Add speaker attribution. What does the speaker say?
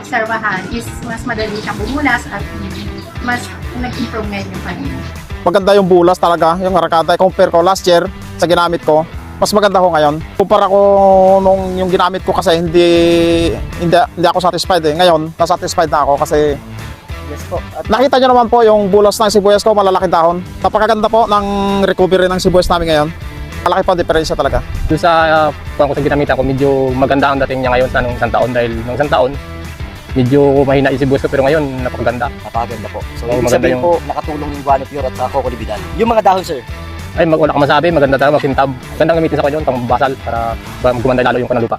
Speaker 1: naobserbahan is mas madali siyang bumulas at mas nag-improve ngayon yung paningin.
Speaker 2: Maganda yung bulas talaga, yung Arcata. Compare ko last year sa ginamit ko, mas maganda ko ngayon. Kumpara ko nung yung ginamit ko kasi hindi ako satisfied eh. Ngayon, na-satisfied na ako kasi
Speaker 3: Yes po. At
Speaker 2: nakita nyo naman po yung bulas ng sibuyas ko, malalaki dahon. Napakaganda po ng recovery ng sibuyas namin ngayon. Malaki po ang diferensya talaga.
Speaker 4: Doon sa kung sa ginamitan ko, medyo maganda ang dating niya ngayon sa nung isang taon dahil nung isang taon, medyo mahina yung sibuyas ko pero ngayon napakaganda.
Speaker 3: napakaganda po. So,
Speaker 4: Oo,
Speaker 3: ibig
Speaker 4: maganda
Speaker 3: sabihin
Speaker 4: yung-
Speaker 3: po, nakatulong yung Guano Pure at Coco Libidal. Yung mga dahon, sir.
Speaker 4: Ay, wala ka masabi, maganda talaga, makintab. Gandang gamitin sa kanya yun, pang basal para gumanda lalo yung kanalupa.